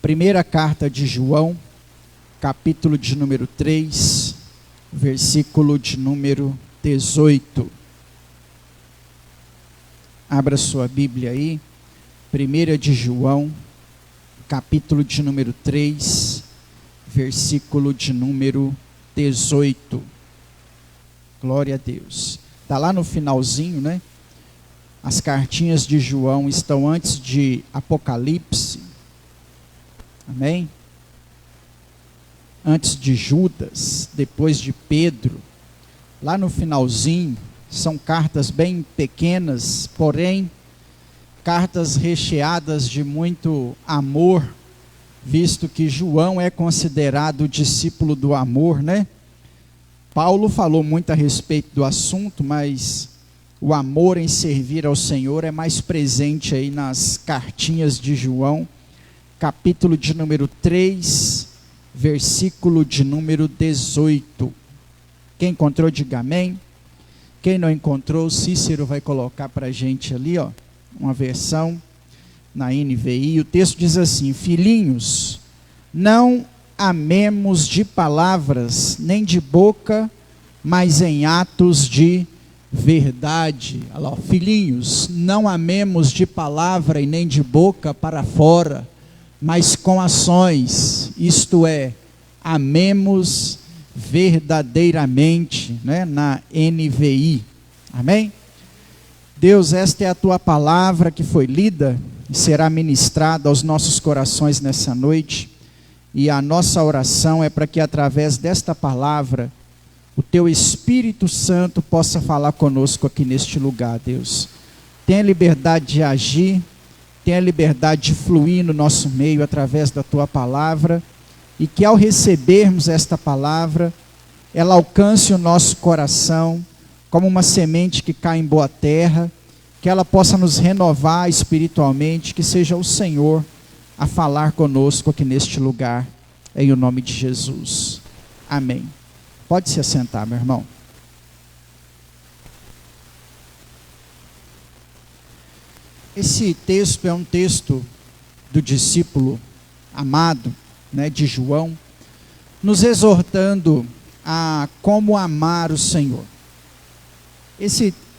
Primeira carta de João, capítulo de número 3, versículo de número 18. Abra sua Bíblia aí. Primeira de João, capítulo de número 3, versículo de número 18. Glória a Deus. Está lá no finalzinho, né? As cartinhas de João estão antes de Apocalipse. Amém? Antes de Judas, depois de Pedro. Lá no finalzinho, são cartas bem pequenas, porém, cartas recheadas de muito amor, visto que João é considerado o discípulo do amor, né? Paulo falou muito a respeito do assunto, mas o amor em servir ao Senhor é mais presente aí nas cartinhas de João, capítulo de número 3, versículo de número 18. Quem encontrou, diga amém. Quem não encontrou, Cícero vai colocar para a gente ali, ó, uma versão na NVI. O texto diz assim: filhinhos, não amemos de palavras, nem de boca, mas em atos de verdade. Olha lá, filhinhos, não amemos de palavra e nem de boca para fora, mas com ações, isto é, amemos verdadeiramente, né? Na NVI. Amém? Deus, esta é a tua palavra que foi lida e será ministrada aos nossos corações nessa noite. E a nossa oração é para que através desta palavra o teu Espírito Santo possa falar conosco aqui neste lugar, Deus. Tenha liberdade de agir, tenha liberdade de fluir no nosso meio através da tua palavra, e que ao recebermos esta palavra, ela alcance o nosso coração como uma semente que cai em boa terra, que ela possa nos renovar espiritualmente, que seja o Senhor a falar conosco aqui neste lugar, em o nome de Jesus. Amém. Pode se assentar, meu irmão. Esse texto é um texto do discípulo amado, né, de João, nos exortando a como amar o Senhor.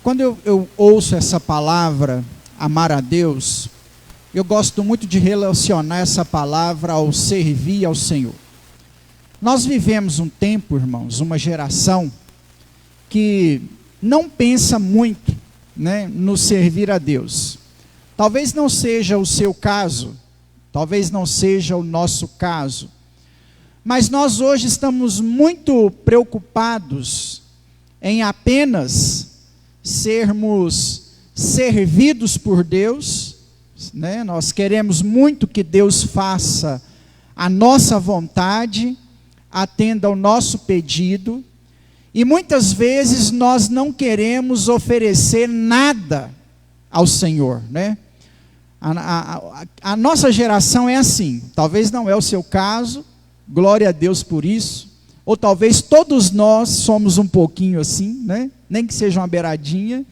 Quando eu ouço essa palavra, amar a Deus, eu gosto muito de relacionar essa palavra ao servir ao Senhor. Nós vivemos um tempo, irmãos, uma geração que não pensa muito, né, no servir a Deus. Talvez não seja o seu caso, talvez não seja o nosso caso, mas nós hoje estamos muito preocupados em apenas sermos servidos por Deus, né? Nós queremos muito que Deus faça a nossa vontade, atenda ao nosso pedido, e muitas vezes nós não queremos oferecer nada ao Senhor, né? A nossa geração é assim, talvez não é o seu caso, glória a Deus por isso, ou talvez todos nós somos um pouquinho assim, né? Nem que seja uma beiradinha,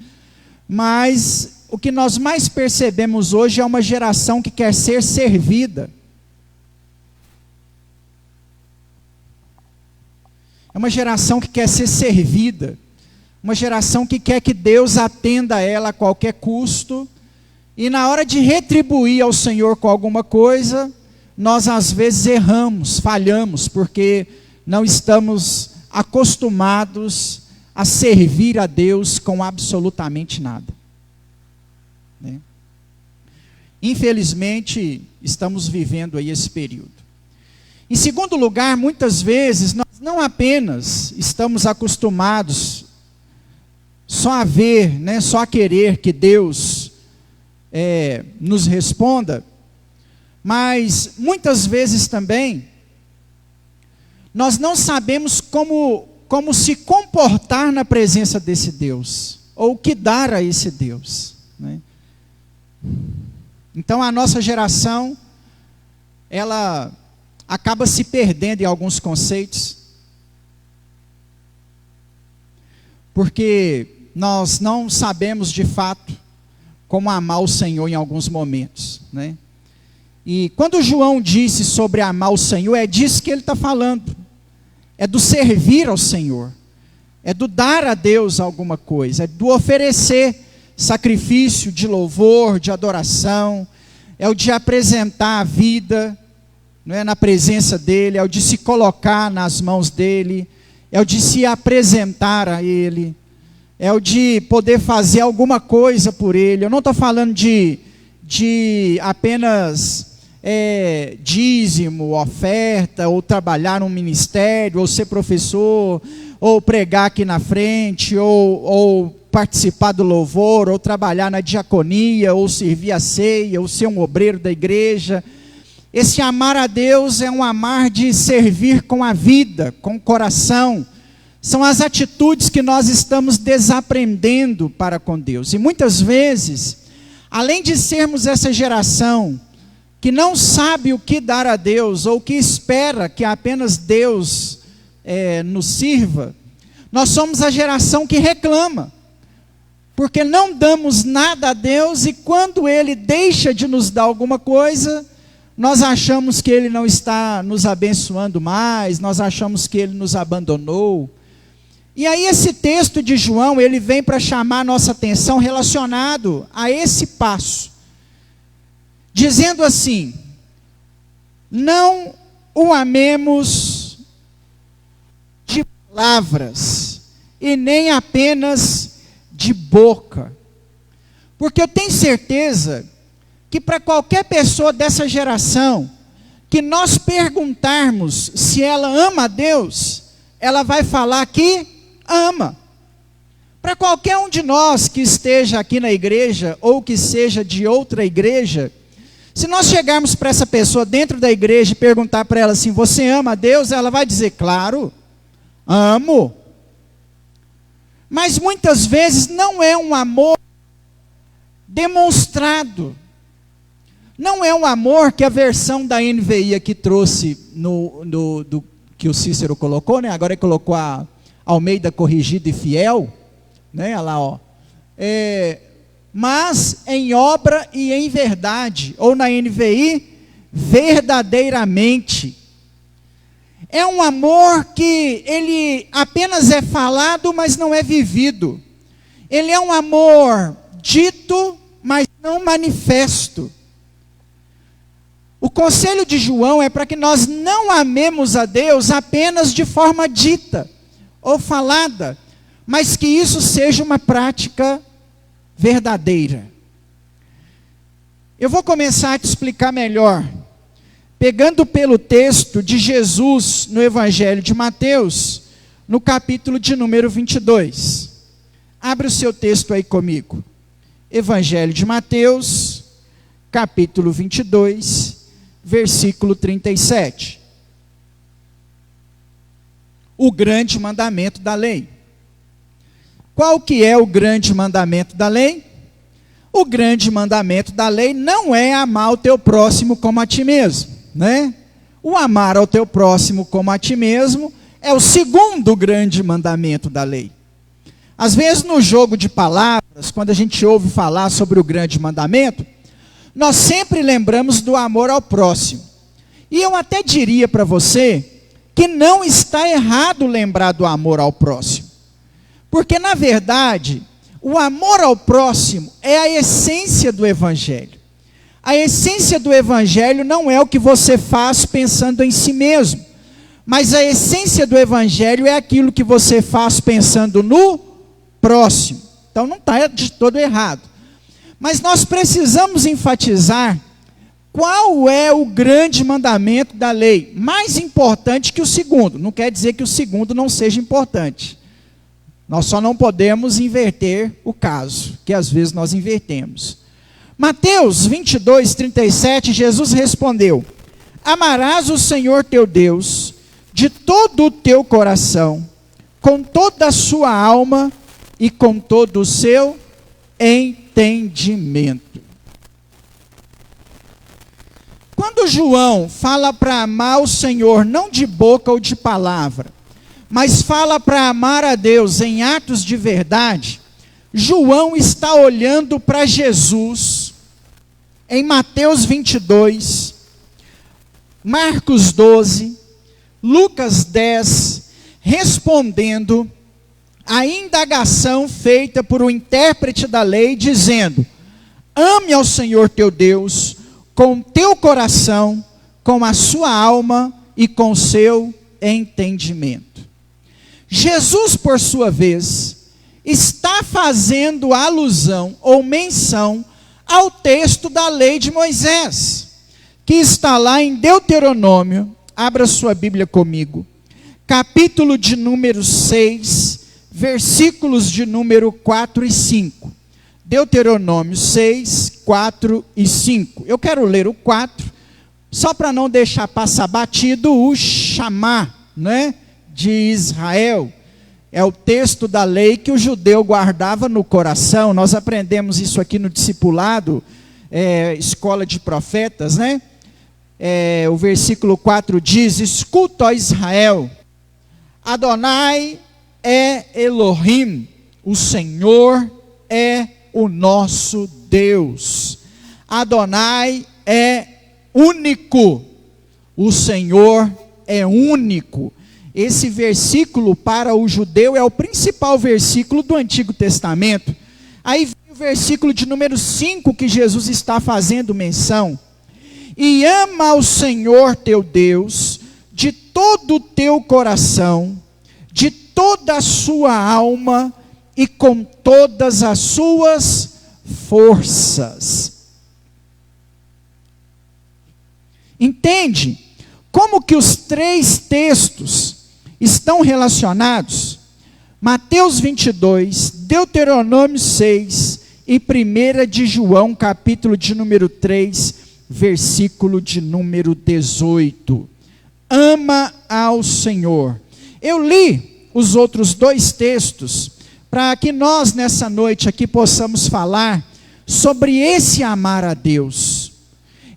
mas o que nós mais percebemos hoje é uma geração que quer ser servida. É uma geração que quer ser servida, uma geração que quer que Deus atenda a ela a qualquer custo, e na hora de retribuir ao Senhor com alguma coisa, nós às vezes erramos, falhamos, porque não estamos acostumados a servir a Deus com absolutamente nada, né? Infelizmente, estamos vivendo aí esse período. Em segundo lugar, muitas vezes, nós não apenas estamos acostumados só a ver, né, só a querer que Deus nos responda, mas muitas vezes também nós não sabemos como se comportar na presença desse Deus, ou o que dar a esse Deus, né? Então a nossa geração, ela acaba se perdendo em alguns conceitos, porque nós não sabemos de fato como amar o Senhor em alguns momentos, né? E quando João disse sobre amar o Senhor, é disso que ele está falando. É do servir ao Senhor. É do dar a Deus alguma coisa. É do oferecer sacrifício de louvor, de adoração. É o de apresentar a vida, não é, na presença dEle. É o de se colocar nas mãos dEle. É o de se apresentar a Ele. É o de poder fazer alguma coisa por Ele. Eu não estou falando de apenas dízimo, oferta, ou trabalhar num ministério, ou ser professor, ou pregar aqui na frente, ou participar do louvor, ou trabalhar na diaconia, ou servir a ceia, ou ser um obreiro da igreja. Esse amar a Deus é um amar de servir com a vida, com o coração. São as atitudes que nós estamos desaprendendo para com Deus. E muitas vezes, além de sermos essa geração que não sabe o que dar a Deus, ou que espera que apenas Deus nos sirva, nós somos a geração que reclama, porque não damos nada a Deus, e quando Ele deixa de nos dar alguma coisa, nós achamos que Ele não está nos abençoando mais, nós achamos que Ele nos abandonou. E aí esse texto de João, ele vem para chamar a nossa atenção relacionado a esse passo, dizendo assim: não o amemos de palavras, e nem apenas de boca, porque eu tenho certeza que para qualquer pessoa dessa geração, que nós perguntarmos se ela ama a Deus, ela vai falar que ama. Para qualquer um de nós que esteja aqui na igreja, ou que seja de outra igreja, se nós chegarmos para essa pessoa dentro da igreja e perguntar para ela assim: você ama a Deus? Ela vai dizer: claro, amo. Mas muitas vezes não é um amor demonstrado. Não é um amor que a versão da NVI aqui trouxe, do que o Cícero colocou, né? Agora ele colocou a Almeida Corrigida e Fiel, né? Olha lá, ó. Mas em obra e em verdade, ou na NVI, verdadeiramente. É um amor que ele apenas é falado, mas não é vivido. Ele é um amor dito, mas não manifesto. O conselho de João é para que nós não amemos a Deus apenas de forma dita ou falada, mas que isso seja uma prática verdadeira. Eu vou começar a te explicar melhor, pegando pelo texto de Jesus no Evangelho de Mateus, no capítulo de número 22. Abre o seu texto aí comigo. Evangelho de Mateus, capítulo 22, versículo 37. O grande mandamento da lei. Qual que é o grande mandamento da lei? O grande mandamento da lei não é amar o teu próximo como a ti mesmo, né? O amar ao teu próximo como a ti mesmo é o segundo grande mandamento da lei. Às vezes no jogo de palavras, quando a gente ouve falar sobre o grande mandamento, nós sempre lembramos do amor ao próximo. E eu até diria para você que não está errado lembrar do amor ao próximo. Porque, na verdade, o amor ao próximo é a essência do Evangelho. A essência do Evangelho não é o que você faz pensando em si mesmo, mas a essência do Evangelho é aquilo que você faz pensando no próximo. Então não está de todo errado. Mas nós precisamos enfatizar qual é o grande mandamento da lei, mais importante que o segundo. Não quer dizer que o segundo não seja importante. Nós só não podemos inverter o caso, que às vezes nós invertemos. Mateus 22, 37, Jesus respondeu: amarás o Senhor teu Deus de todo o teu coração, com toda a sua alma e com todo o seu entendimento. Quando João fala para amar o Senhor, não de boca ou de palavra, mas fala para amar a Deus em atos de verdade, João está olhando para Jesus, em Mateus 22, Marcos 12, Lucas 10, respondendo à indagação feita por um intérprete da lei, dizendo: ame ao Senhor teu Deus com teu coração, com a sua alma e com o seu entendimento. Jesus, por sua vez, está fazendo alusão ou menção ao texto da lei de Moisés, que está lá em Deuteronômio. Abra sua Bíblia comigo, capítulo de número 6, versículos de número 4 e 5. Deuteronômio 6, 4 e 5. Eu quero ler o 4, só para não deixar passar batido o Shamá, né, de Israel. É o texto da lei que o judeu guardava no coração. Nós aprendemos isso aqui no discipulado, escola de profetas, né? O versículo 4 diz: escuta, ó Israel, Adonai é Elohim, o Senhor é o nosso Deus. Adonai é único, o Senhor é único. Esse versículo para o judeu é o principal versículo do Antigo Testamento. Aí vem o versículo de número 5 que Jesus está fazendo menção. E ama ao Senhor teu Deus de todo o teu coração, de toda a sua alma e com todas as suas forças. Entende como que os três textos estão relacionados? Mateus 22, Deuteronômio 6 e 1 de João, capítulo de número 3, versículo de número 18. Ama ao Senhor. Eu li os outros dois textos para que nós nessa noite aqui possamos falar sobre esse amar a Deus.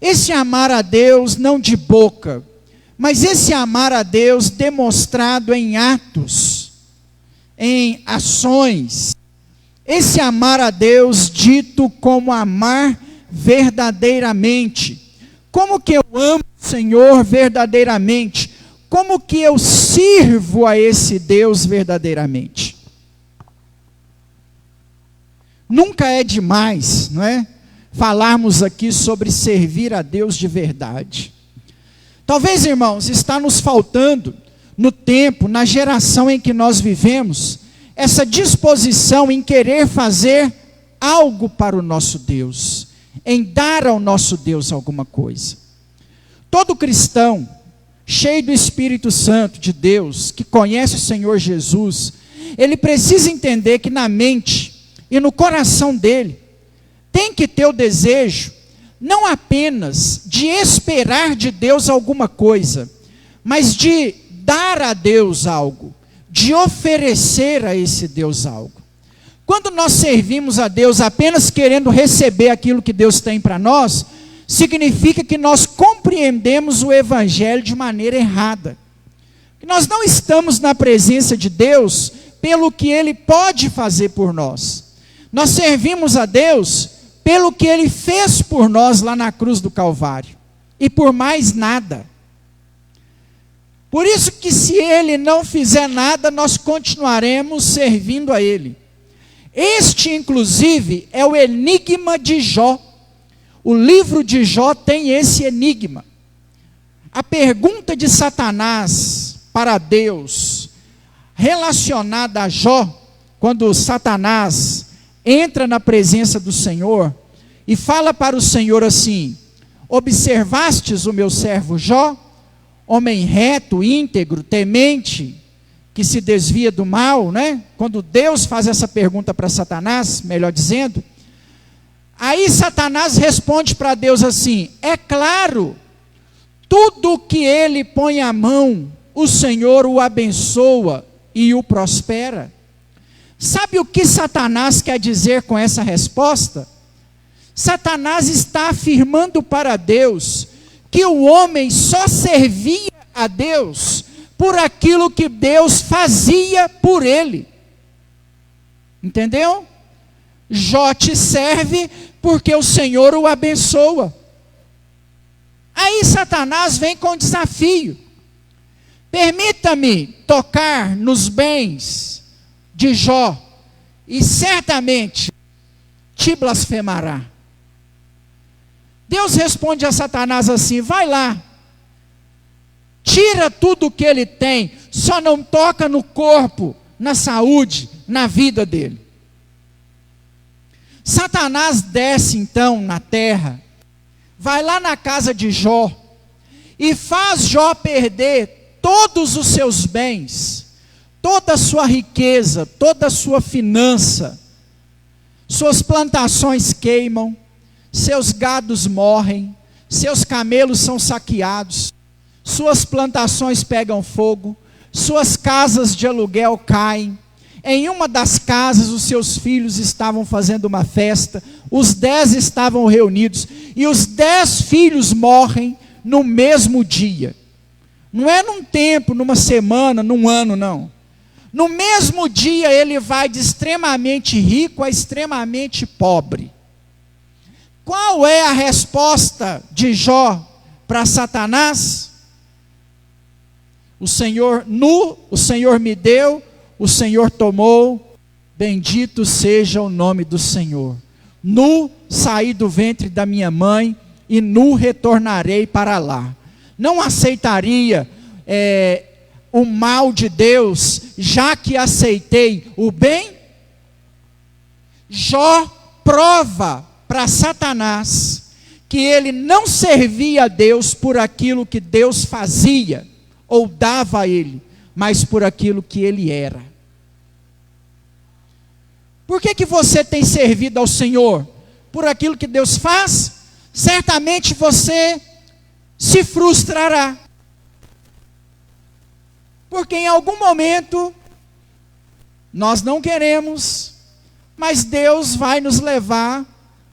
Esse amar a Deus não de boca, mas esse amar a Deus demonstrado em atos, em ações. Esse amar a Deus dito como amar verdadeiramente. Como que eu amo o Senhor verdadeiramente? Como que eu sirvo a esse Deus verdadeiramente? Nunca é demais, não é? Falarmos aqui sobre servir a Deus de verdade. Talvez, irmãos, está nos faltando no tempo, na geração em que nós vivemos, essa disposição em querer fazer algo para o nosso Deus, em dar ao nosso Deus alguma coisa. Todo cristão, cheio do Espírito Santo de Deus, que conhece o Senhor Jesus, ele precisa entender que na mente e no coração dele, tem que ter o desejo, não apenas de esperar de Deus alguma coisa, mas de dar a Deus algo, de oferecer a esse Deus algo. Quando nós servimos a Deus apenas querendo receber aquilo que Deus tem para nós, significa que nós compreendemos o Evangelho de maneira errada. Que nós não estamos na presença de Deus pelo que Ele pode fazer por nós. Nós servimos a Deus pelo que Ele fez por nós lá na cruz do Calvário. E por mais nada. Por isso que se Ele não fizer nada, nós continuaremos servindo a Ele. Este, inclusive, é o enigma de Jó. O livro de Jó tem esse enigma. A pergunta de Satanás para Deus, relacionada a Jó, quando Satanás entra na presença do Senhor e fala para o Senhor assim: observastes o meu servo Jó, homem reto, íntegro, temente, que se desvia do mal, né? Quando Deus faz essa pergunta para Satanás, melhor dizendo, aí Satanás responde para Deus assim: é claro, tudo que ele põe a mão, o Senhor o abençoa e o prospera. Sabe o que Satanás quer dizer com essa resposta? Satanás está afirmando para Deus que o homem só servia a Deus por aquilo que Deus fazia por ele. Entendeu? Jó te serve porque o Senhor o abençoa. Aí Satanás vem com desafio. Permita-me tocar nos bens de Jó, e certamente te blasfemará. Deus responde a Satanás assim: vai lá, tira tudo o que ele tem, só não toca no corpo, na saúde, na vida dele. Satanás desce então na terra, vai lá na casa de Jó, e faz Jó perder todos os seus bens, toda a sua riqueza, toda a sua finança. Suas plantações queimam, seus gados morrem, seus camelos são saqueados, suas plantações pegam fogo, suas casas de aluguel caem. Em uma das casas os seus filhos estavam fazendo uma festa, os 10 estavam reunidos, e os 10 filhos morrem no mesmo dia. Não é num tempo, numa semana, num ano, não. No mesmo dia ele vai de extremamente rico a extremamente pobre. Qual é a resposta de Jó para Satanás? O Senhor me deu, o Senhor tomou, bendito seja o nome do Senhor. Nu saí do ventre da minha mãe, e nu retornarei para lá. Não aceitaria o mal de Deus, já que aceitei o bem? Jó prova para Satanás que ele não servia a Deus por aquilo que Deus fazia, ou dava a ele, mas por aquilo que ele era. Por que você tem servido ao Senhor? Por aquilo que Deus faz? Certamente você se frustrará. Porque em algum momento, nós não queremos, mas Deus vai nos levar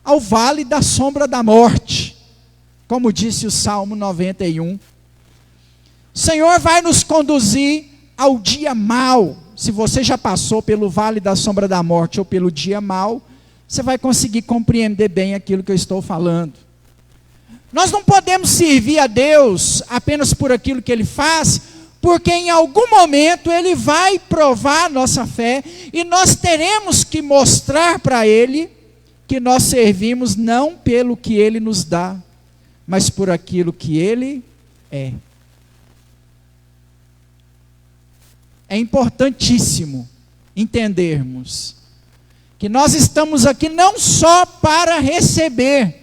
ao vale da sombra da morte, como disse o Salmo 91. O Senhor vai nos conduzir ao dia mau. Se você já passou pelo vale da sombra da morte ou pelo dia mau, você vai conseguir compreender bem aquilo que eu estou falando. Nós não podemos servir a Deus apenas por aquilo que Ele faz, porque em algum momento Ele vai provar a nossa fé, e nós teremos que mostrar para Ele que nós servimos não pelo que Ele nos dá, mas por aquilo que Ele é. É importantíssimo entendermos que nós estamos aqui não só para receber,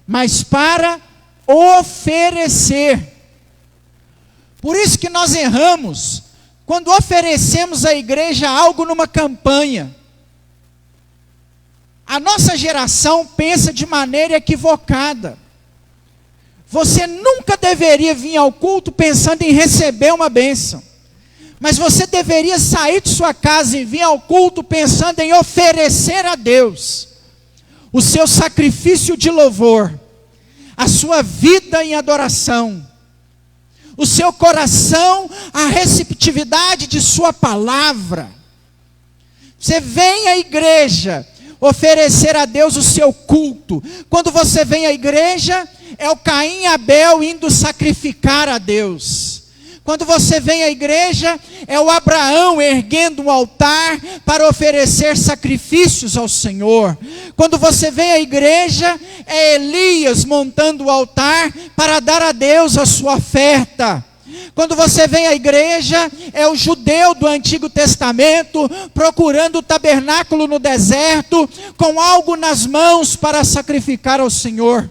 mas para oferecer. Por isso que nós erramos quando oferecemos à igreja algo numa campanha. A nossa geração pensa de maneira equivocada. Você nunca deveria vir ao culto pensando em receber uma bênção, mas você deveria sair de sua casa e vir ao culto pensando em oferecer a Deus o seu sacrifício de louvor, a sua vida em adoração, o seu coração, a receptividade de sua palavra. Você vem à igreja oferecer a Deus o seu culto. Quando você vem à igreja, é o Caim e Abel indo sacrificar a Deus. Quando você vem à igreja, é o Abraão erguendo um altar para oferecer sacrifícios ao Senhor. Quando você vem à igreja, é Elias montando o altar para dar a Deus a sua oferta. Quando você vem à igreja, é o judeu do Antigo Testamento procurando o tabernáculo no deserto, com algo nas mãos para sacrificar ao Senhor.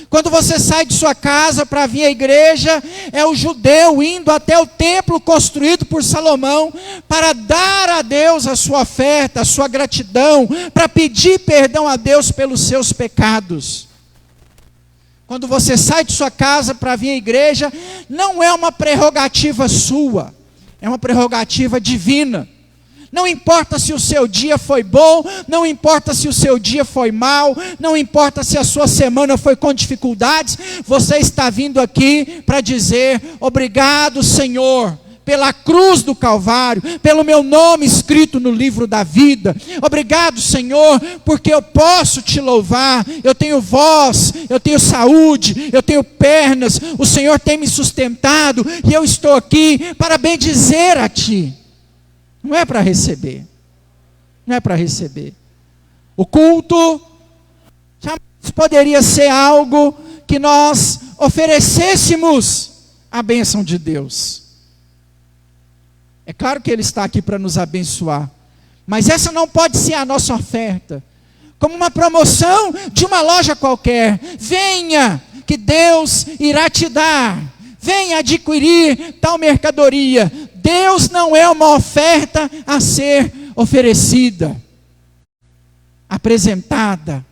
Quando você sai de sua casa para vir à igreja, é o judeu indo até o templo construído por Salomão para dar a Deus a sua oferta, a sua gratidão, para pedir perdão a Deus pelos seus pecados. Quando você sai de sua casa para vir à igreja, não é uma prerrogativa sua, é uma prerrogativa divina. Não importa se o seu dia foi bom, não importa se o seu dia foi mau, não importa se a sua semana foi com dificuldades, você está vindo aqui para dizer: obrigado, Senhor, pela cruz do Calvário, pelo meu nome escrito no livro da vida. Obrigado, Senhor, porque eu posso te louvar. Eu tenho voz, eu tenho saúde, eu tenho pernas. O Senhor tem me sustentado e eu estou aqui para bendizer a Ti. Não é para receber. Não é para receber. O culto jamais poderia ser algo que nós oferecêssemos a bênção de Deus. É claro que Ele está aqui para nos abençoar, mas essa não pode ser a nossa oferta, como uma promoção de uma loja qualquer. Venha, que Deus irá te dar. Venha adquirir tal mercadoria. Deus não é uma oferta a ser oferecida, apresentada,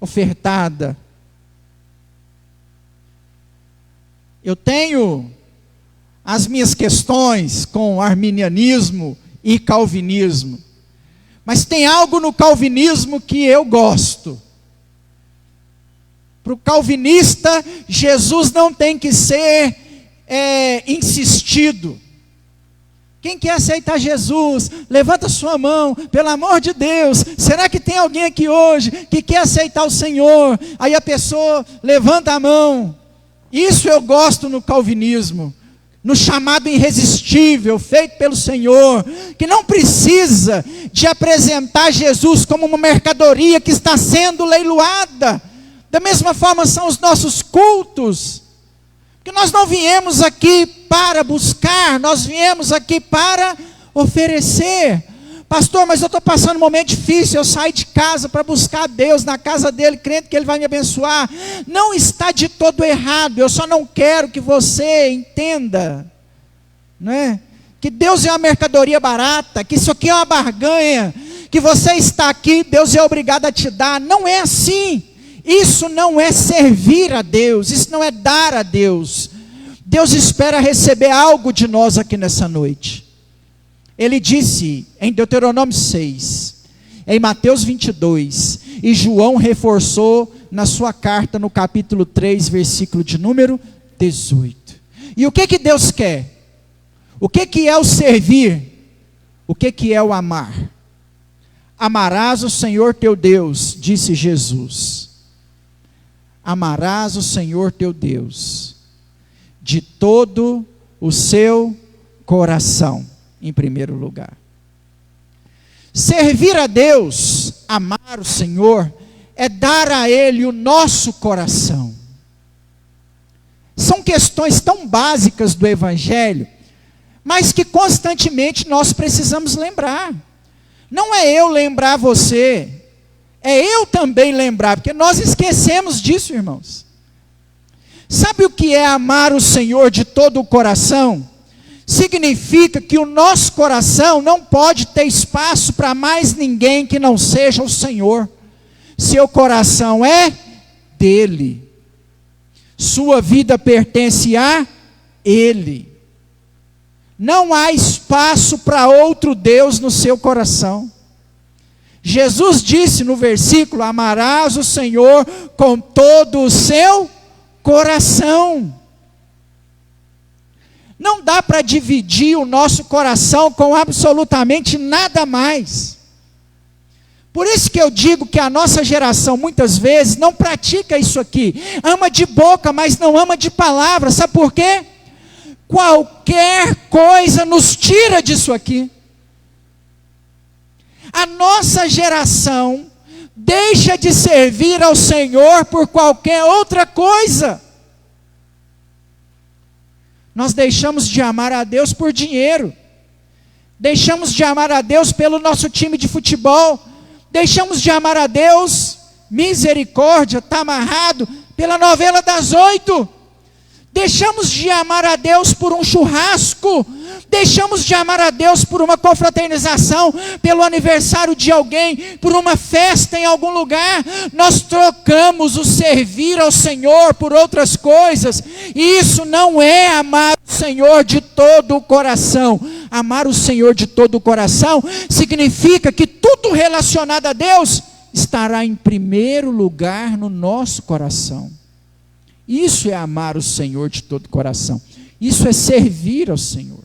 ofertada. Eu tenho as minhas questões com arminianismo e calvinismo, mas tem algo no calvinismo que eu gosto. Para o calvinista, Jesus não tem que ser insistido. Quem quer aceitar Jesus, levanta sua mão, pelo amor de Deus. Será que tem alguém aqui hoje que quer aceitar o Senhor? Aí a pessoa levanta a mão. Isso eu gosto no calvinismo, no chamado irresistível, feito pelo Senhor, que não precisa de apresentar Jesus como uma mercadoria que está sendo leiloada. Da mesma forma são os nossos cultos, que nós não viemos aqui para buscar, nós viemos aqui para oferecer. Pastor, mas eu estou passando um momento difícil, eu saí de casa para buscar Deus na casa dele, crendo que Ele vai me abençoar. Não está de todo errado, eu só não quero que você entenda, não é? Que Deus é uma mercadoria barata, que isso aqui é uma barganha, que você está aqui, Deus é obrigado a te dar. Não é assim. Isso não é servir a Deus, isso não é dar a Deus. Deus espera receber algo de nós aqui nessa noite. Ele disse em Deuteronômio 6, em Mateus 22, e João reforçou na sua carta no capítulo 3, versículo de número 18. E o que Deus quer? O que é o servir? O que é o amar? Amarás o Senhor teu Deus, disse Jesus. Amarás o Senhor teu Deus de todo o seu coração, em primeiro lugar. Servir a Deus, amar o Senhor, é dar a Ele o nosso coração. São questões tão básicas do Evangelho, mas que constantemente nós precisamos lembrar. Não é eu lembrar você, é eu também lembrar, porque nós esquecemos disso, irmãos. Sabe o que é amar o Senhor de todo o coração? Significa que o nosso coração não pode ter espaço para mais ninguém que não seja o Senhor. Seu coração é dele. Sua vida pertence a Ele. Não há espaço para outro Deus no seu coração. Jesus disse no versículo: amarás o Senhor com todo o seu coração. Não dá para dividir o nosso coração com absolutamente nada mais. Por isso que eu digo que a nossa geração muitas vezes não pratica isso aqui. Ama de boca, mas não ama de palavra. Sabe por quê? Qualquer coisa nos tira disso aqui. A nossa geração deixa de servir ao Senhor por qualquer outra coisa. Nós deixamos de amar a Deus por dinheiro. Deixamos de amar a Deus pelo nosso time de futebol. Deixamos de amar a Deus, misericórdia, está amarrado, pela novela das 8. Deixamos de amar a Deus por um churrasco. Deixamos de amar a Deus por uma confraternização, pelo aniversário de alguém, por uma festa em algum lugar. Nós trocamos o servir ao Senhor por outras coisas. E isso não é amar o Senhor de todo o coração. Amar o Senhor de todo o coração significa que tudo relacionado a Deus estará em primeiro lugar no nosso coração. Isso é amar o Senhor de todo o coração. Isso é servir ao Senhor.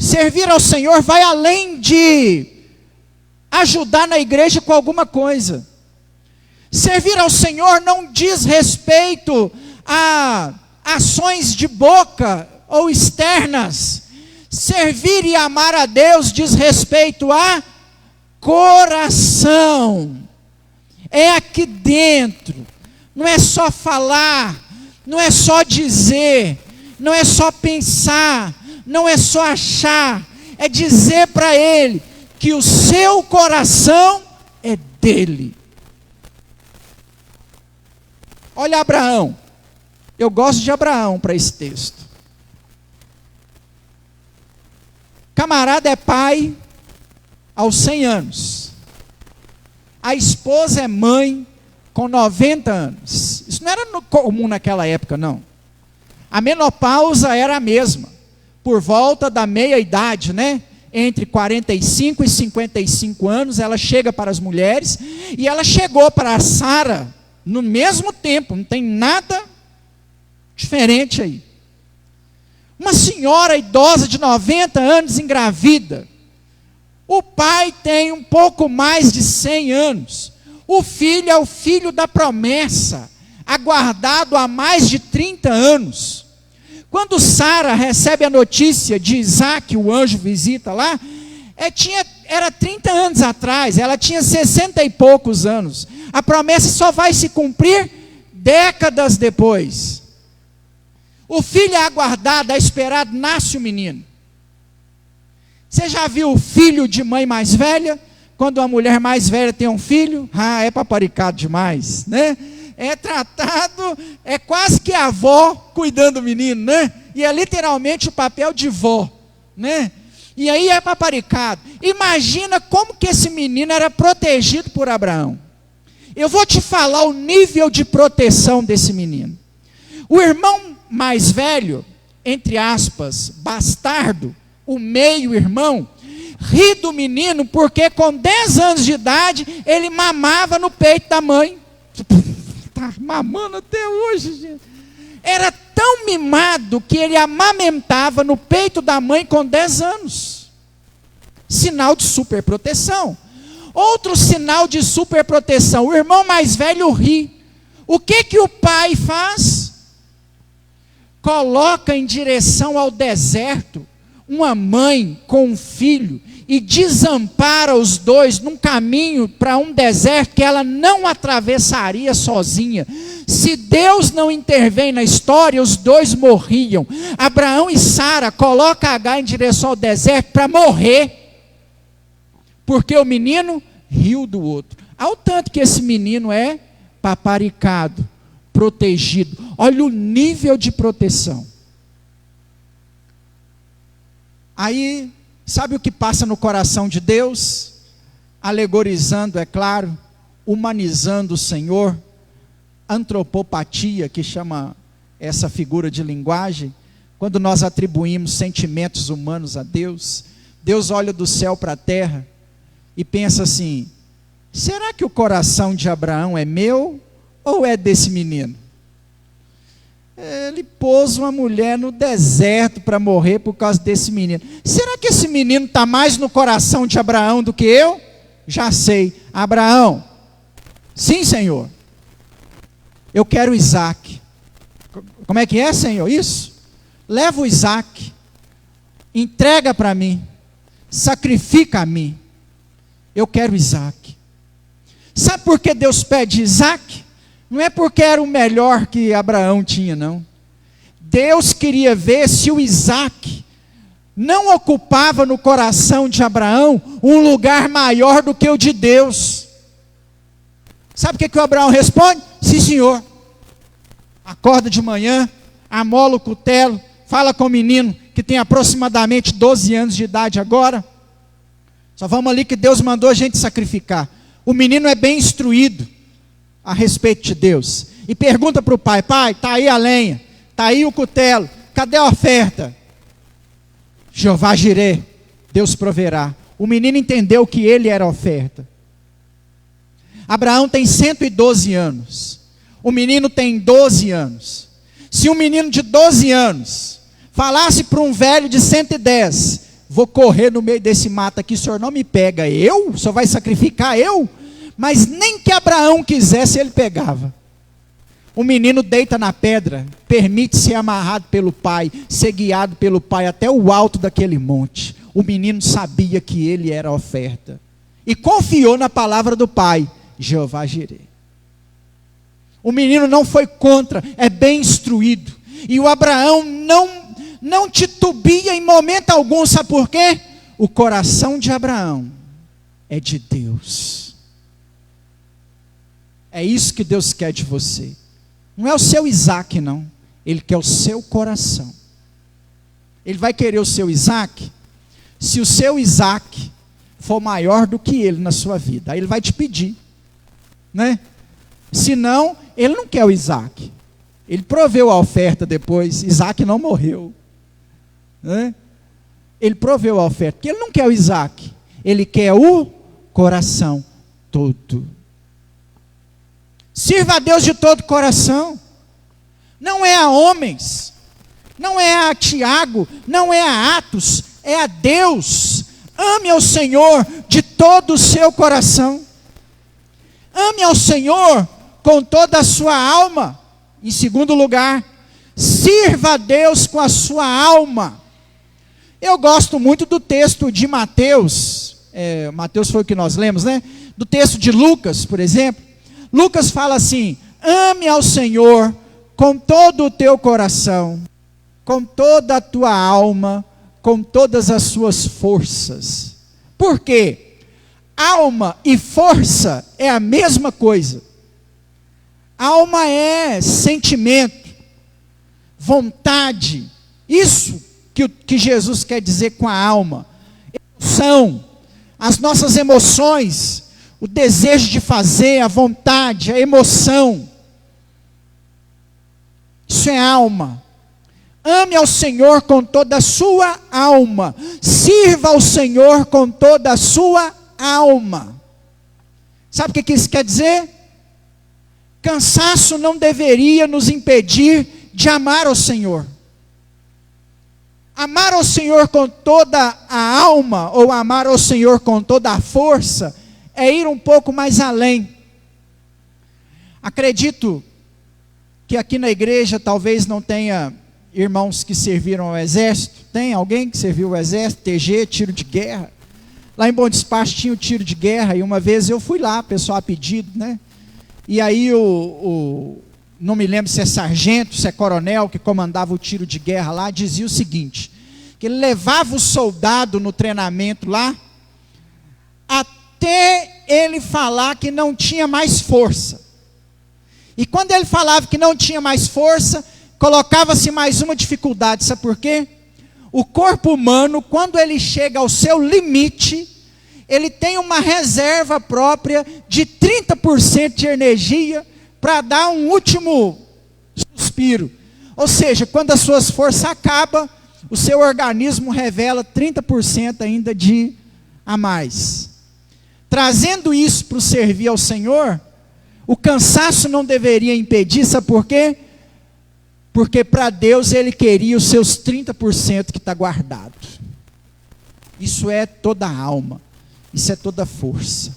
Servir ao Senhor vai além de ajudar na igreja com alguma coisa. Servir ao Senhor não diz respeito a ações de boca ou externas. Servir e amar a Deus diz respeito a coração. É aqui dentro. Não é só falar, não é só dizer, não é só pensar, não é só achar. É dizer para Ele que o seu coração é dele. Olha Abraão. Eu gosto de Abraão para esse texto. Camarada é pai aos 100 anos. A esposa é mãe com 90 anos. Isso não era comum naquela época, não. A menopausa era a mesma. Por volta da meia-idade, né? Entre 45 e 55 anos, ela chega para as mulheres. E ela chegou para a Sara no mesmo tempo. Não tem nada diferente aí. Uma senhora idosa de 90 anos engravida. O pai tem um pouco mais de 100 anos. O filho é o filho da promessa, aguardado há mais de 30 anos. Quando Sara recebe a notícia de Isaac, o anjo visita lá, era 30 anos atrás, ela tinha 60 e poucos anos. A promessa só vai se cumprir décadas depois. O filho é aguardado, é esperado, nasce o menino. Você já viu o filho de mãe mais velha? Quando uma mulher mais velha tem um filho, é paparicado demais, né? É tratado, é quase que a avó cuidando do menino, né? E é literalmente o papel de vó, né? E aí é paparicado. Imagina como que esse menino era protegido por Abraão. Eu vou te falar o nível de proteção desse menino. O irmão mais velho, entre aspas, bastardo, o meio-irmão, ri do menino porque com 10 anos de idade ele mamava no peito da mãe. Está mamando até hoje, gente. Era tão mimado que ele amamentava no peito da mãe com 10 anos. Sinal de superproteção. Outro sinal de superproteção, o irmão mais velho ri. O que o pai faz? Coloca em direção ao deserto uma mãe com um filho e desampara os dois num caminho para um deserto que ela não atravessaria sozinha. Se Deus não intervém na história, os dois morriam. Abraão e Sara colocam Agar em direção ao deserto para morrer, porque o menino riu do outro. Ao tanto que esse menino é paparicado, protegido. Olha o nível de proteção. Aí, sabe o que passa no coração de Deus? Alegorizando, é claro, humanizando o Senhor, antropopatia, que chama essa figura de linguagem, quando nós atribuímos sentimentos humanos a Deus. Deus olha do céu para a terra e pensa assim: será que o coração de Abraão é meu ou é desse menino? Ele pôs uma mulher no deserto para morrer por causa desse menino. Será que esse menino está mais no coração de Abraão do que eu? Já sei. Abraão, sim, Senhor, eu quero Isaac. Como é que é, Senhor? Isso? Leva o Isaac, entrega para mim, sacrifica a mim. Eu quero Isaac. Sabe por que Deus pede Isaac? Não é porque era o melhor que Abraão tinha, não. Deus queria ver se o Isaac não ocupava no coração de Abraão um lugar maior do que o de Deus. Sabe o que o Abraão responde? Sim, Senhor. Acorda de manhã, amola o cutelo, fala com o menino que tem aproximadamente 12 anos de idade agora. Só vamos ali que Deus mandou a gente sacrificar. O menino é bem instruído a respeito de Deus. E pergunta para o pai: pai, está aí a lenha, está aí o cutelo, cadê a oferta? Jeová Jirê, Deus proverá. O menino entendeu que ele era a oferta. Abraão tem 112 anos. O menino tem 12 anos. Se um menino de 12 anos falasse para um velho de 110, vou correr no meio desse mato aqui, o senhor não me pega, o senhor vai sacrificar eu? Mas nem que Abraão quisesse, ele pegava. O menino deita na pedra, permite ser amarrado pelo pai, ser guiado pelo pai até o alto daquele monte. O menino sabia que ele era a oferta e confiou na palavra do pai, Jeová Jireh. O menino não foi contra, é bem instruído. E o Abraão não titubia em momento algum, sabe por quê? O coração de Abraão é de Deus. É isso que Deus quer de você. Não é o seu Isaac, não. Ele quer o seu coração. Ele vai querer o seu Isaac se o seu Isaac for maior do que ele na sua vida. Aí ele vai te pedir, né? Senão, ele não quer o Isaac. Ele proveu a oferta depois. Isaac não morreu, né? Ele proveu a oferta, porque ele não quer o Isaac. Ele quer o coração todo. Sirva a Deus de todo o coração. Não é a homens, não é a Tiago, não é a Atos, é a Deus. Ame ao Senhor de todo o seu coração. Ame ao Senhor com toda a sua alma. Em segundo lugar, sirva a Deus com a sua alma. Eu gosto muito do texto de Mateus. Mateus foi o que nós lemos, né? Do texto de Lucas, por exemplo. Lucas fala assim: ame ao Senhor com todo o teu coração, com toda a tua alma, com todas as suas forças. Por quê? Alma e força é a mesma coisa. Alma é sentimento, vontade. Isso que Jesus quer dizer com a alma. Emoção, as nossas emoções, o desejo de fazer, a vontade, a emoção. Isso é alma. Ame ao Senhor com toda a sua alma. Sirva ao Senhor com toda a sua alma. Sabe o que isso quer dizer? Cansaço não deveria nos impedir de amar ao Senhor. Amar ao Senhor com toda a alma, ou amar ao Senhor com toda a força, é ir um pouco mais além. Acredito que aqui na igreja talvez não tenha irmãos que serviram ao exército. Tem alguém que serviu ao exército? TG, tiro de guerra. Lá em Bom Despacho tinha o tiro de guerra, e uma vez eu fui lá, pessoal a pedido, né? E aí não me lembro se é sargento, se é coronel, que comandava o tiro de guerra lá, dizia o seguinte, que ele levava o soldado no treinamento lá, até ele falar que não tinha mais força. E quando ele falava que não tinha mais força, colocava-se mais uma dificuldade, sabe por quê? O corpo humano, quando ele chega ao seu limite, ele tem uma reserva própria de 30% de energia para dar um último suspiro. Ou seja, quando as suas forças acabam, o seu organismo revela 30% ainda de a mais. Trazendo isso para o servir ao Senhor, o cansaço não deveria impedir, sabe por quê? Porque para Deus Ele queria os seus 30% que está guardado. Isso é toda a alma, isso é toda a força.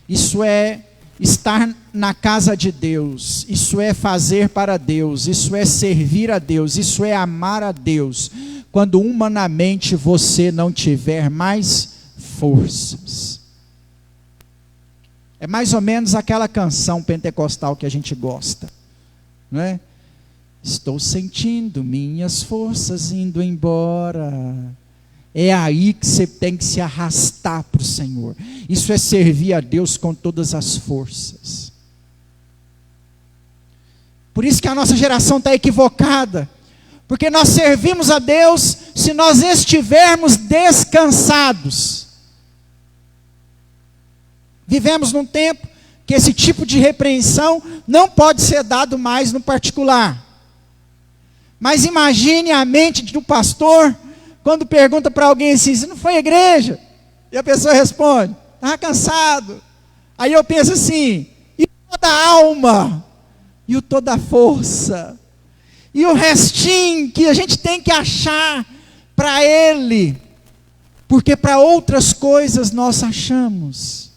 Isso é estar na casa de Deus, isso é fazer para Deus, isso é servir a Deus, isso é amar a Deus, quando humanamente você não tiver mais forças. É mais ou menos aquela canção pentecostal que a gente gosta, não é? Estou sentindo minhas forças indo embora. É aí que você tem que se arrastar para o Senhor. Isso é servir a Deus com todas as forças. Por isso que a nossa geração está equivocada. Porque nós servimos a Deus se nós estivermos descansados. Vivemos num tempo que esse tipo de repreensão não pode ser dado mais no particular. Mas imagine a mente do pastor quando pergunta para alguém assim: você não foi à igreja? E a pessoa responde: estava cansado. Aí eu penso assim: e toda a alma? E o toda a força? E o restinho que a gente tem que achar para Ele? porque para outras coisas nós achamos.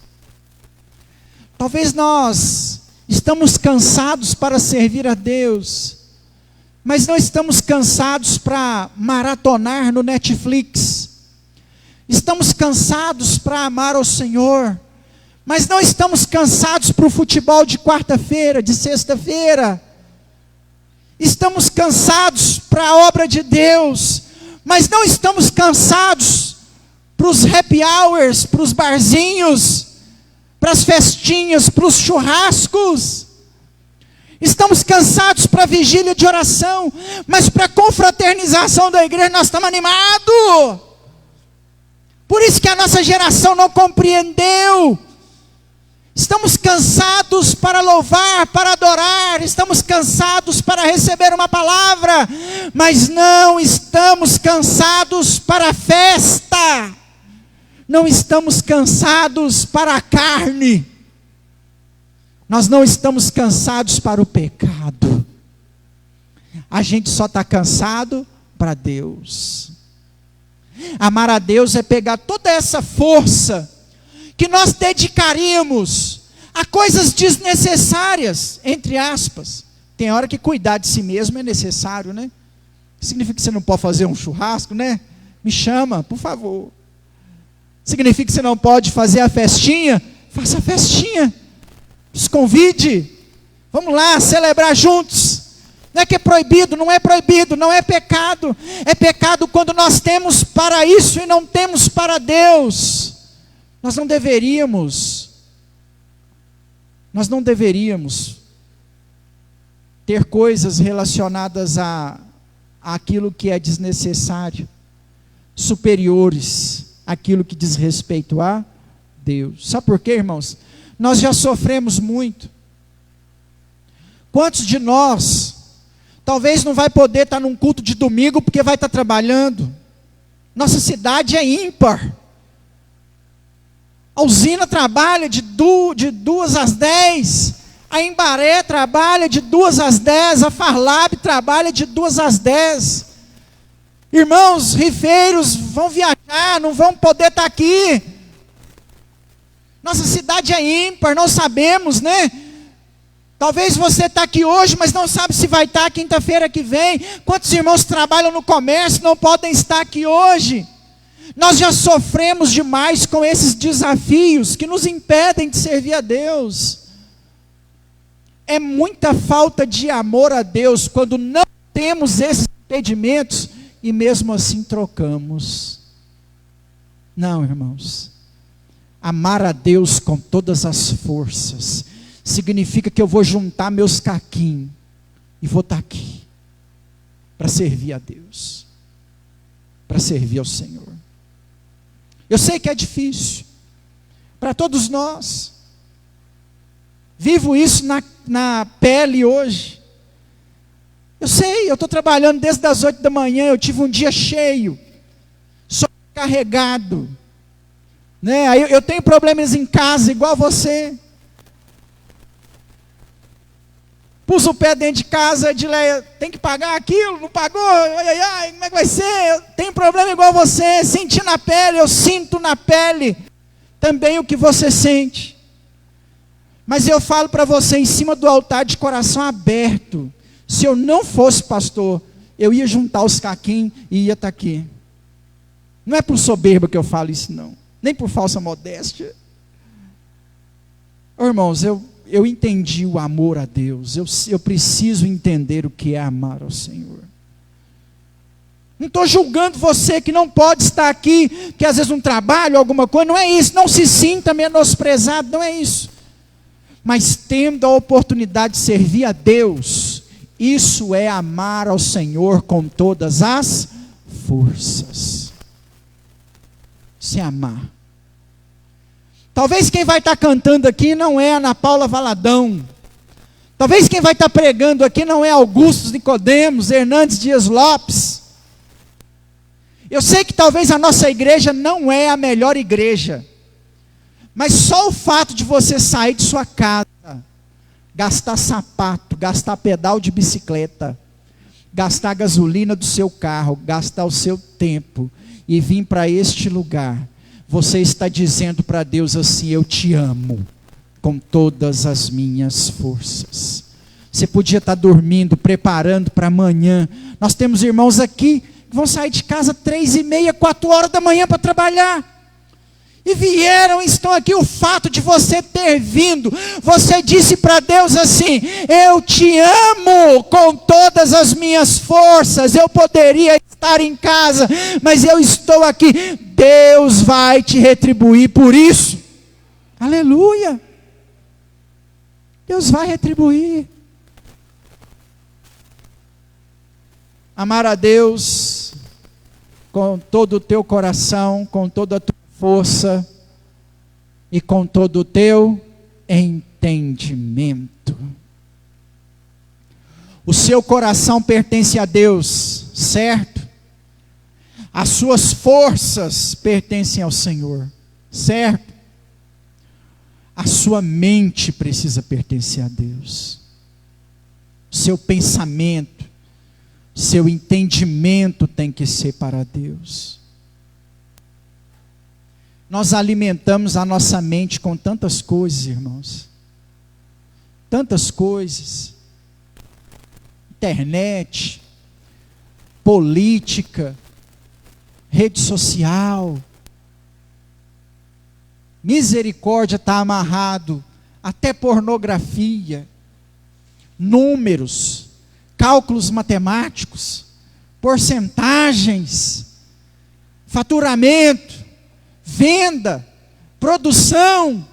Talvez nós estamos cansados para servir a Deus, mas não estamos cansados para maratonar no Netflix. Estamos cansados para amar ao Senhor, mas não estamos cansados para o futebol de quarta-feira, de sexta-feira. Estamos cansados para a obra de Deus, mas não estamos cansados para os happy hours, para os barzinhos, para as festinhas, para os churrascos. Estamos cansados para a vigília de oração, mas para a confraternização da igreja nós estamos animados. Por isso que a nossa geração não compreendeu. Estamos cansados para louvar, para adorar, estamos cansados para receber uma palavra, mas não estamos cansados para a festa, não estamos cansados para a carne, nós não estamos cansados para o pecado, a gente só está cansado para Deus. Amar a Deus é pegar toda essa força que nós dedicaríamos a coisas desnecessárias, entre aspas. Tem hora que cuidar de si mesmo é necessário, né? Significa que você não pode fazer um churrasco, né? Me chama, por favor. Significa que você não pode fazer a festinha? Faça a festinha. Nos convide. Vamos lá, celebrar juntos. Não é que é proibido, não é proibido, não é pecado. É pecado quando nós temos para isso e não temos para Deus. Nós não deveríamos ter coisas relacionadas àquilo que é desnecessário, superiores àquilo que diz respeito a Deus. Sabe por quê, irmãos? Nós já sofremos muito. Quantos de nós talvez não vai poder estar num culto de domingo porque vai estar trabalhando? Nossa cidade é ímpar. A usina trabalha de 2 às 10, a Embaré trabalha de 2 às 10, a Farlab trabalha de 2 às 10. Irmãos, rifeiros vão viajar, não vão poder estar aqui. Nossa cidade é ímpar, não sabemos, né? Talvez você está aqui hoje, mas não sabe se vai estar quinta-feira que vem. Quantos irmãos trabalham no comércio não podem estar aqui hoje? Nós já sofremos demais com esses desafios que nos impedem de servir a Deus. É muita falta de amor a Deus quando não temos esses impedimentos e mesmo assim trocamos. Não, irmãos. Amar a Deus com todas as forças significa que eu vou juntar meus caquinhos e vou estar aqui para servir a Deus, para servir ao Senhor. Eu sei que é difícil para todos nós. Vivo isso na pele hoje. Eu sei, eu estou trabalhando desde as 8 da manhã, eu tive um dia cheio, sobrecarregado, né? Aí eu tenho problemas em casa, igual você. Pus o pé dentro de casa, Edileia, tem que pagar aquilo, não pagou, ai, como é que vai ser? Eu tenho problema igual você, senti na pele, eu sinto na pele também o que você sente. Mas eu falo para você, em cima do altar de coração aberto, se eu não fosse pastor, eu ia juntar os caquinhos e ia estar aqui. Não é por soberba que eu falo isso não, nem por falsa modéstia. Irmãos, eu entendi o amor a Deus, eu preciso entender o que é amar ao Senhor. Não estou julgando você que não pode estar aqui, que às vezes um trabalho, alguma coisa, não é isso, não se sinta menosprezado, não é isso. Mas tendo a oportunidade de servir a Deus, isso é amar ao Senhor com todas as forças. Isso é amar. Talvez quem vai estar cantando aqui não é Ana Paula Valadão. Talvez quem vai estar pregando aqui não é Augusto Nicodemos, Hernandes Dias Lopes. Eu sei que talvez a nossa igreja não é a melhor igreja. Mas só o fato de você sair de sua casa, gastar sapato, gastar pedal de bicicleta, gastar a gasolina do seu carro, gastar o seu tempo e vir para este lugar, você está dizendo para Deus assim: eu te amo com todas as minhas forças. Você podia estar dormindo, preparando para amanhã. Nós temos irmãos aqui que vão sair de casa 3h30, 4h da manhã para trabalhar. E vieram, estão aqui. O fato de você ter vindo, você disse para Deus assim: eu te amo com todas as minhas forças. Eu poderia estar em casa, mas eu estou aqui. Deus vai te retribuir por isso. Aleluia. Deus vai retribuir. Amar a Deus com todo o teu coração, com toda a tua força e com todo o teu entendimento. O seu coração pertence a Deus, certo? As suas forças pertencem ao Senhor, certo? A sua mente precisa pertencer a Deus. O seu pensamento, seu entendimento tem que ser para Deus. Nós alimentamos a nossa mente com tantas coisas, irmãos. Tantas coisas. Internet, política, rede social. Misericórdia está amarrado até pornografia, números, cálculos matemáticos, porcentagens, faturamento, venda, produção,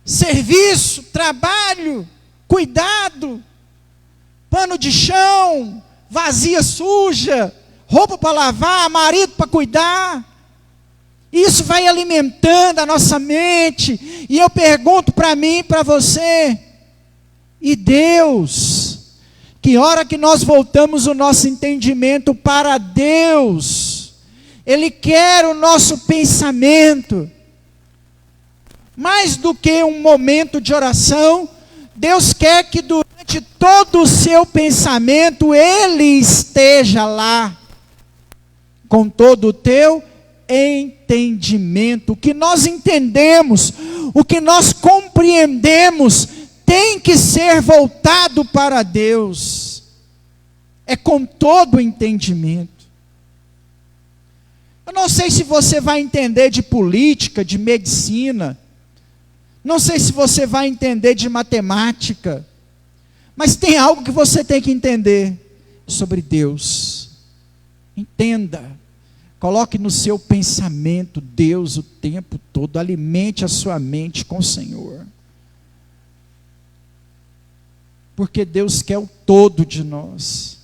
serviço, trabalho, cuidado, pano de chão, vasilha suja, roupa para lavar, marido para cuidar. Isso vai alimentando a nossa mente. E eu pergunto para mim e para você: e Deus? Que hora que nós voltamos o nosso entendimento para Deus? Ele quer o nosso pensamento. Mais do que um momento de oração, Deus quer que durante todo o seu pensamento Ele esteja lá, com todo o teu entendimento. O que nós entendemos, o que nós compreendemos, tem que ser voltado para Deus. É com todo o entendimento. Eu não sei se você vai entender de política, de medicina, não sei se você vai entender de matemática, mas tem algo que você tem que entender sobre Deus. Entenda. Coloque no seu pensamento Deus o tempo todo. Alimente a sua mente com o Senhor. Porque Deus quer o todo de nós.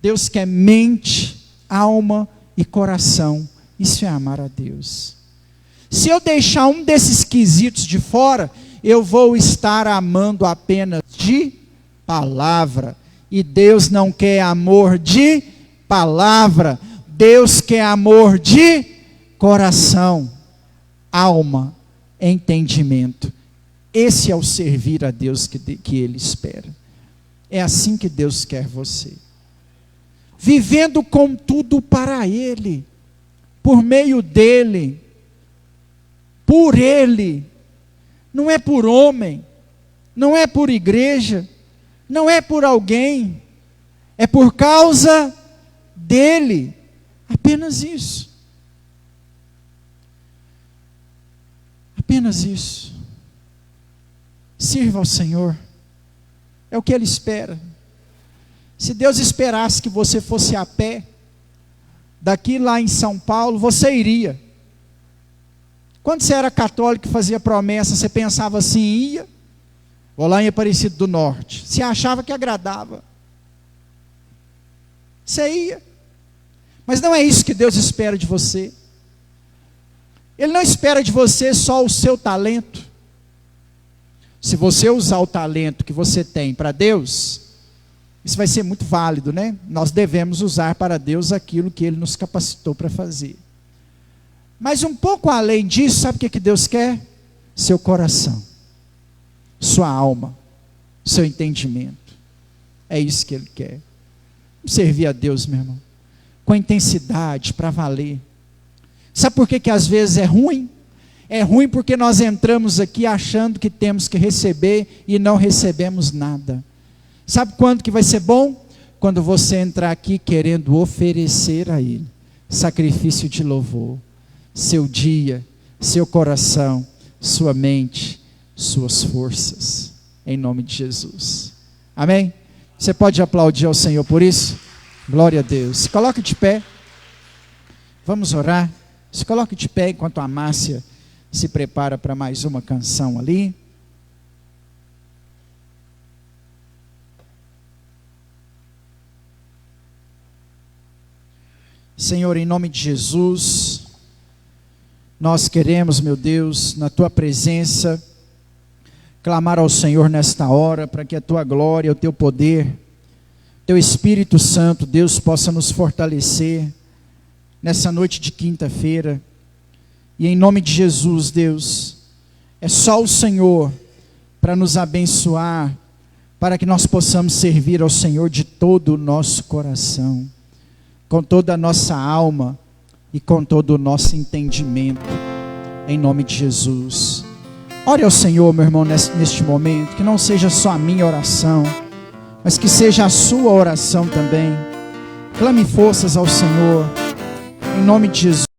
Deus quer mente, alma e coração. Isso é amar a Deus. Se eu deixar um desses quesitos de fora, eu vou estar amando apenas de palavra. E Deus não quer amor de palavra. Deus quer amor de coração, alma, entendimento. Esse é o servir a Deus que Ele espera. É assim que Deus quer você. Vivendo com tudo para Ele, por meio dEle, por Ele. Não é por homem, não é por igreja, não é por alguém. É por causa dEle. Apenas isso. Apenas isso. Sirva ao Senhor. É o que Ele espera. Se Deus esperasse que você fosse a pé, daqui lá em São Paulo, você iria. Quando você era católico e fazia promessa, você pensava assim: ia, vou lá em Aparecido do Norte. Você achava que agradava. Você ia. Mas não é isso que Deus espera de você. Ele não espera de você só o seu talento. Se você usar o talento que você tem para Deus, isso vai ser muito válido, né? Nós devemos usar para Deus aquilo que Ele nos capacitou para fazer. Mas um pouco além disso, sabe o que Deus quer? Seu coração, sua alma, seu entendimento. É isso que Ele quer. Vamos servir a Deus, meu irmão, com intensidade, para valer. Sabe por que às vezes é ruim? É ruim porque nós entramos aqui achando que temos que receber e não recebemos nada. Sabe quando que vai ser bom? Quando você entrar aqui querendo oferecer a Ele sacrifício de louvor, seu dia, seu coração, sua mente, suas forças, em nome de Jesus. Amém? Você pode aplaudir ao Senhor por isso? Glória a Deus. Se coloque de pé. Vamos orar. Se coloque de pé enquanto a Márcia se prepara para mais uma canção ali. Senhor, em nome de Jesus, nós queremos, meu Deus, na Tua presença, clamar ao Senhor nesta hora, para que a Tua glória, o Teu poder, Teu Espírito Santo, Deus, possa nos fortalecer nessa noite de quinta-feira. E em nome de Jesus, Deus, é só o Senhor para nos abençoar, para que nós possamos servir ao Senhor de todo o nosso coração, com toda a nossa alma e com todo o nosso entendimento, em nome de Jesus. Ore ao Senhor, meu irmão, neste momento, que não seja só a minha oração, mas que seja a sua oração também. Clame forças ao Senhor, em nome de Jesus.